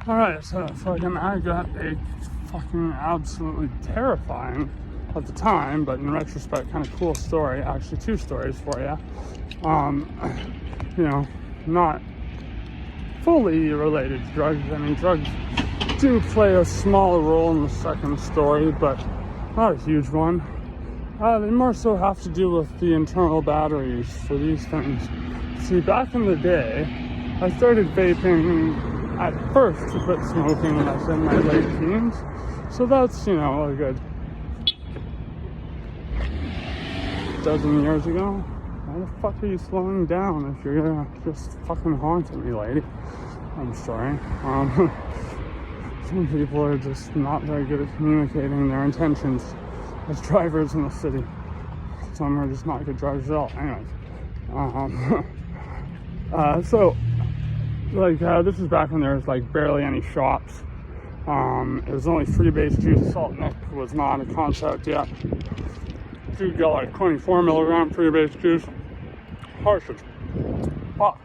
Alright, so fucking I got a fucking absolutely terrifying at the time, but in retrospect, kind of cool story. Actually, two stories for you. You know, not fully related to drugs. I mean, drugs do play a small role in the second story, but not a huge one. They more so have to do with the internal batteries for these things. See, back in the day, I started vaping at first to quit smoking when I was in my late teens. So that's, you know, a good dozen years ago. Why the fuck are you slowing down if you're gonna just fucking honk at me, lady? I'm sorry. Some people are just not very good at communicating their intentions as drivers in the city. Some are just not good drivers at all. Anyways. This is back when there was like barely any shops. It was only freebase juice. Salt Nick was not a concept yet. Dude got like 24 milligram freebase juice. Harsh as fuck.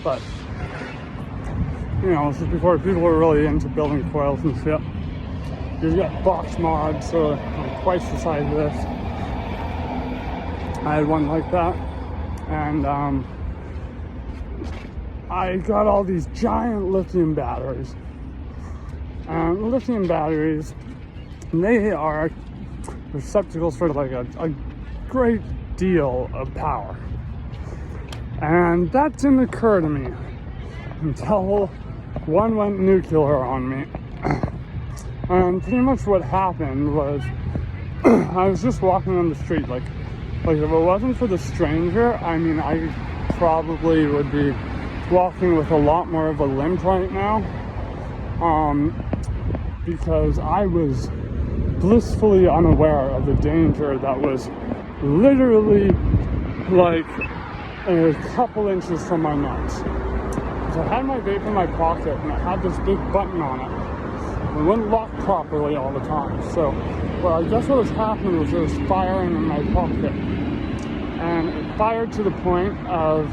But, you know, this is before people were really into building coils and shit. You got box mods, so like twice the size of this. I had one like that. And, I got all these GiANT lithium batteries. And lithium batteries, they are receptacles for like a great deal of power. And that didn't occur to me until one went nuclear on me. And pretty much what happened was I was just walking on the street. Like if it wasn't for the stranger, I mean, I probably would be walking with a lot more of a limp right now, because I was blissfully unaware of the danger that was literally like a couple inches from my nuts. So I had my vape in my pocket and it had this big button on it. It wouldn't lock properly all the time. So, well, I guess what was happening was it was firing in my pocket. And it fired to the point of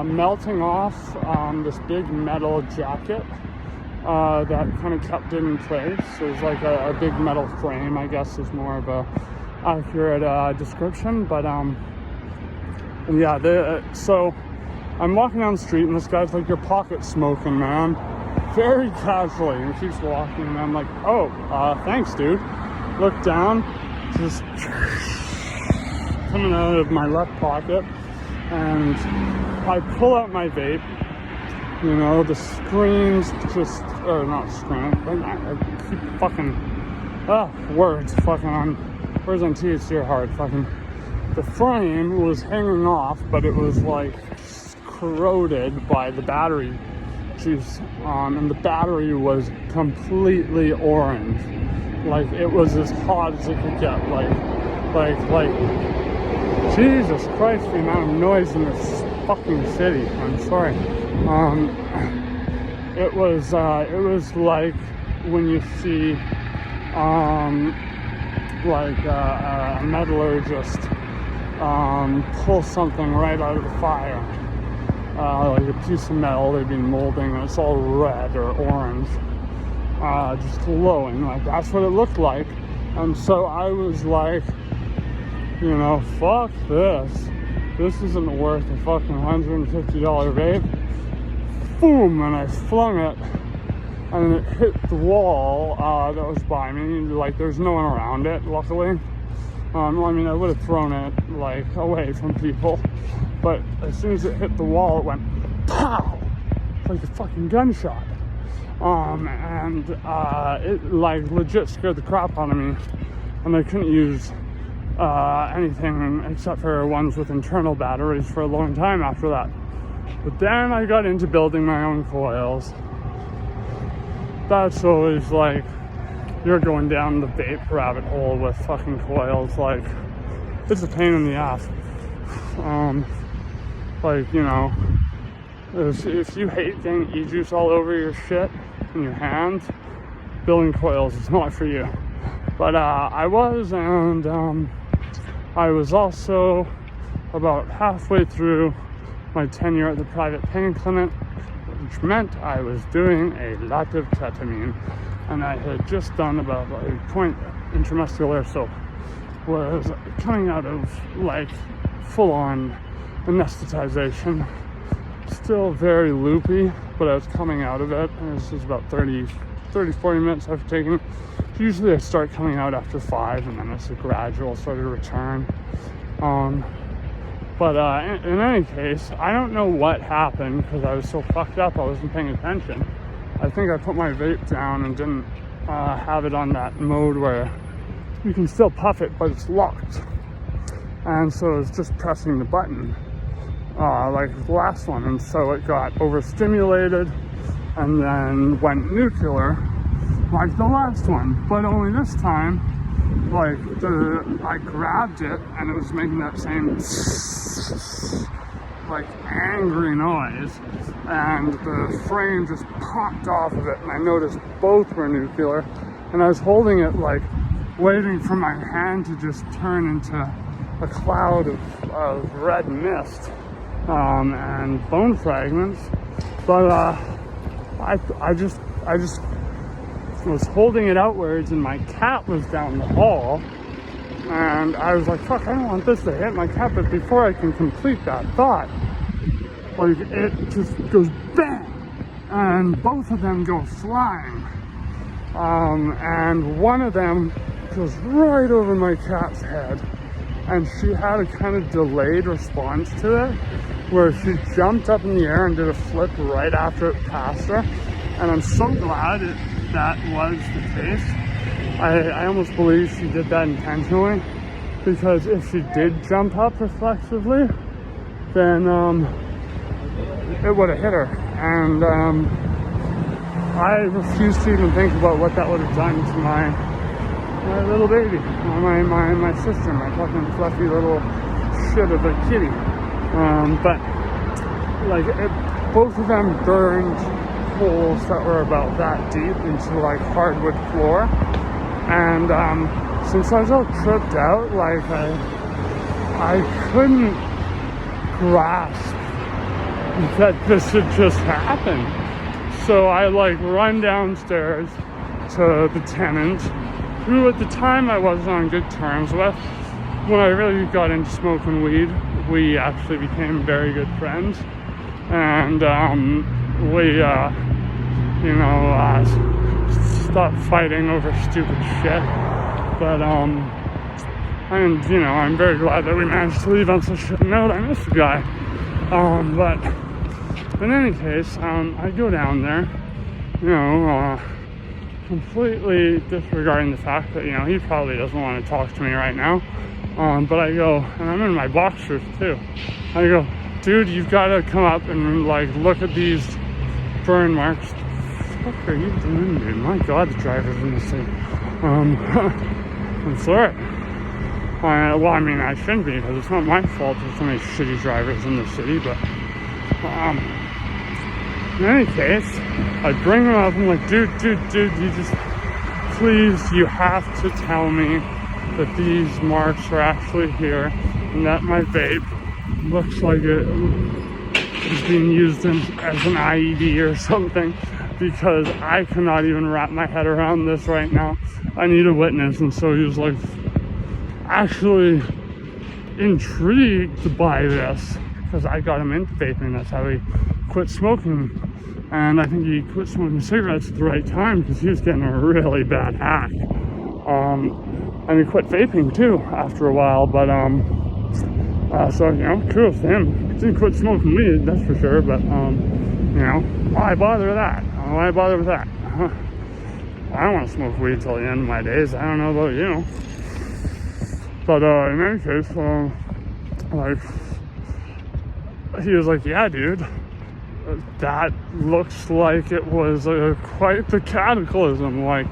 melting off this big metal jacket that kind of kept it in place. It was like a big metal frame, I guess is more of a accurate description. But yeah, so I'm walking down the street and this guy's like, "Your pocket's smoking, man," very casually, and keeps walking, and I'm like, "Oh, thanks, dude." Look down, just coming out of my left pocket, and I pull out my vape. You know, the screens just, or not screen, but I keep fucking, words on THC are hard. Fucking, the frame was hanging off, but it was like corroded by the battery juice, and the battery was completely orange. Like, it was as hot as it could get. Like, Jesus Christ, the amount of noise in this fucking city. I'm sorry. It was like when you see, a metallurgist, pull something right out of the fire. Like a piece of metal they've been molding, and it's all red or orange, just glowing. Like, that's what it looked like. And so I was like, you know, fuck this. This isn't worth a fucking $150 vape. Boom, and I flung it, and it hit the wall that was by me. Like, there's no one around it, luckily. I mean, I would have thrown it, like, away from people. But as soon as it hit the wall, it went pow! Like a fucking gunshot. And it, like, legit scared the crap out of me. And I couldn't use anything except for ones with internal batteries for a long time after that. But then I got into building my own coils. That's always like, you're going down the vape rabbit hole with fucking coils. Like, it's a pain in the ass. Like, you know, if you hate getting e-juice all over your shit in your hands, building coils is not for you. But I was, and I was also about halfway through my tenure at the private pain clinic, which meant I was doing a lot of ketamine, and I had just done about a point intramuscular, so was coming out of like full-on anesthetization, still very loopy, but I was coming out of it, and this was about 40 minutes after taking. Usually I start coming out after 5, and then it's a gradual sort of return. But in any case, I don't know what happened because I was so fucked up I wasn't paying attention. I think I put my vape down and didn't have it on that mode where you can still puff it, but it's locked. And so I was just pressing the button like the last one, and so it got overstimulated and then went nuclear like the last one, but only this time like I grabbed it and it was making that same like angry noise, and the frame just popped off of it, and I noticed both were nuclear, and I was holding it like waiting for my hand to just turn into a cloud of red mist and bone fragments, but I just was holding it outwards, and my cat was down the hall, and I was like, fuck, I don't want this to hit my cat. But before I can complete that thought, like, it just goes bang, and both of them go flying, and one of them goes right over my cat's head, and she had a kind of delayed response to it, where she jumped up in the air and did a flip right after it passed her. And I'm so glad that was the case. I almost believe she did that intentionally, because if she did jump up reflexively, then it would have hit her. And I refuse to even think about what that would have done to my little baby, my sister, my fucking fluffy little shit of a kitty. But like both of them burned holes that were about that deep into like hardwood floor, and since I was all tripped out, like I couldn't grasp that this had just happened. So I like run downstairs to the tenant, who at the time I wasn't on good terms with. When I really got into smoking weed, we actually became very good friends, and we stopped fighting over stupid shit. But and I'm very glad that we managed to leave on such a note. I miss the guy. But in any case, I go down there, completely disregarding the fact that he probably doesn't want to talk to me right now. But I go, and I'm in my boxers too. I go, dude, you've got to come up and like look at these burn marks. What are you doing, dude? My God, the driver's in the city. I'm sorry. Well, I mean, I shouldn't be, because it's not my fault there's so many shitty drivers in the city. But in any case, I bring them up. I'm like, dude, you just please, you have to tell me that these marks are actually here, and that my vape looks like it is being used as an IED or something, because I cannot even wrap my head around this right now. I need a witness. And so he was like actually intrigued by this, because I got him into vaping. That's how he quit smoking, and I think he quit smoking cigarettes at the right time, because he was getting a really bad hack. And he quit vaping too after a while, but so kudos to him. He didn't quit smoking weed, that's for sure. But why bother with that? Why bother with that? I don't want to smoke weed till the end of my days. I don't know about you, but in any case, like, he was like, yeah, dude, that looks like it was quite the cataclysm. Like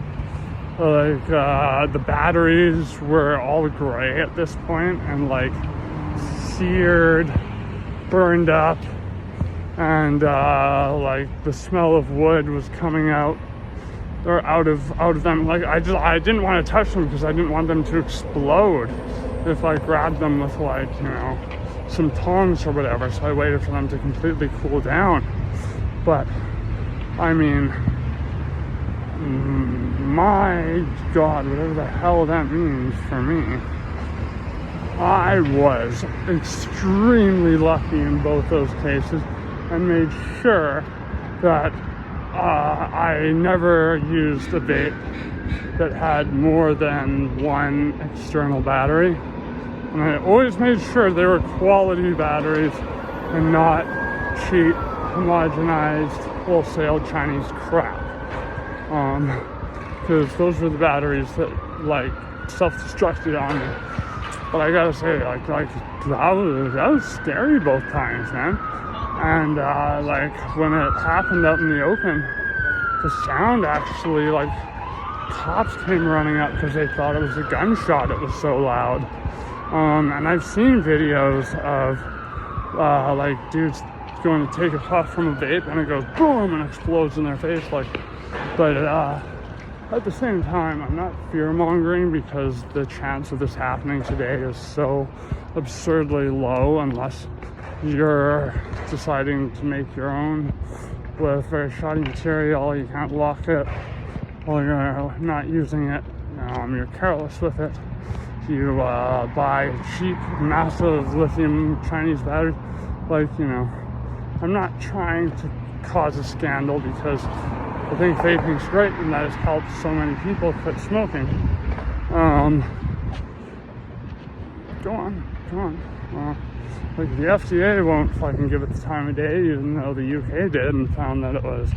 the batteries were all gray at this point, and like seared, burned up, and like the smell of wood was coming out, or out of them. Like I didn't want to touch them, because I didn't want them to explode if I grabbed them with like some tongs or whatever. So I waited for them to completely cool down. But I mean, my God, whatever the hell that means for me. I was extremely lucky in both those cases and made sure that I never used a vape that had more than one external battery. And I always made sure they were quality batteries and not cheap, homogenized, wholesale Chinese crap. Because those were the batteries that, like, self-destructed on me. But I gotta say, like that was scary both times, man. And, like, when it happened out in the open, the sound actually, like, cops came running up because they thought it was a gunshot. It was so loud. And I've seen videos of, like, dudes going to take a puff from a vape and it goes boom and explodes in their face, like. But at the same time, I'm not fear-mongering because the chance of this happening today is so absurdly low unless you're deciding to make your own with very shoddy material. You can't lock it, or you're not using it, you're careless with it. You buy cheap, massive lithium Chinese batteries. Like, I'm not trying to cause a scandal because I think vaping's great and that has helped so many people quit smoking. Go on. Like, the FDA won't fucking give it the time of day, even though the UK did and found that it was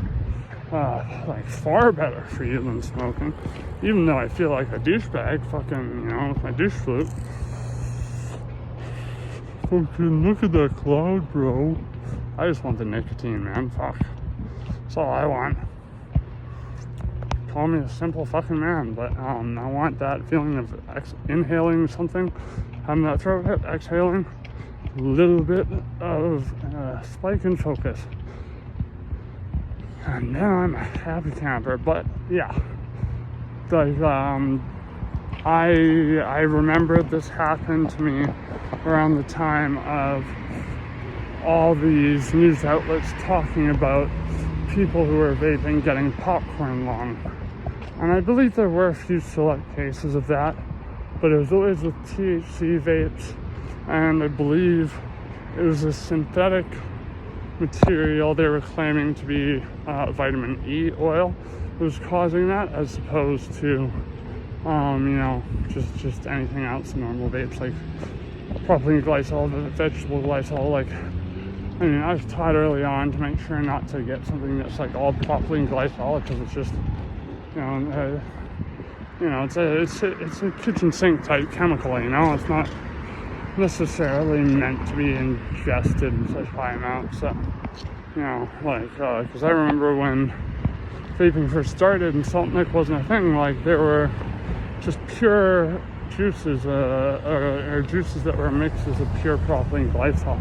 like far better for you than smoking. Even though I feel like a douchebag, fucking, with my douche flute. Fucking look at that cloud, bro. I just want the nicotine, man. Fuck. That's all I want. Call me a simple fucking man, but I want that feeling of inhaling something, having that throat hit, exhaling, a little bit of spike in focus. And then I'm a happy camper. But yeah, like, I remember this happened to me around the time of all these news outlets talking about people who were vaping getting popcorn lung. And I believe there were a few select cases of that, but it was always with THC vapes, and I believe it was a synthetic material they were claiming to be vitamin E oil that was causing that, as opposed to just anything else, normal vapes like propylene glycol, vegetable glycol. Like, I mean, I was taught early on to make sure not to get something that's like all propylene glycol, because it's just it's a kitchen sink type chemical. It's not necessarily meant to be ingested in such high amounts. So, because I remember when vaping first started and salt nic wasn't a thing, like, there were just pure juices, or juices that were mixes of pure propylene glycol,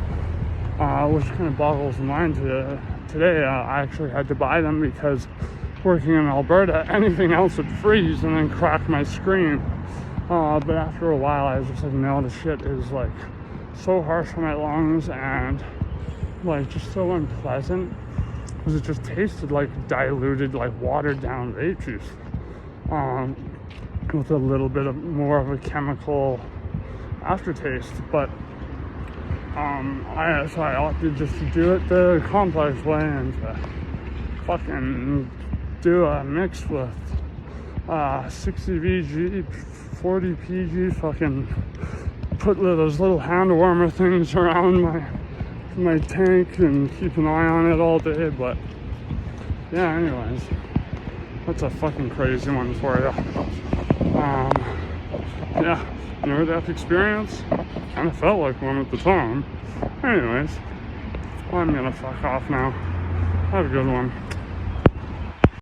which kind of boggles the mind today. I actually had to buy them because working in Alberta, anything else would freeze and then crack my screen. But after a while, I was just like, no, this shit is like so harsh on my lungs and like just so unpleasant, because it just tasted like diluted, like watered down vape juice, with a little bit of more of a chemical aftertaste. But I opted just to do it the complex way and to fucking do a mix with 60 VG, 40 PG, fucking put those little hand warmer things around my tank and keep an eye on it all day. But yeah, anyways, that's a fucking crazy one for you. Yeah, near-death experience. Kind of felt like one at the time. Anyways, I'm gonna fuck off now. Have a good one.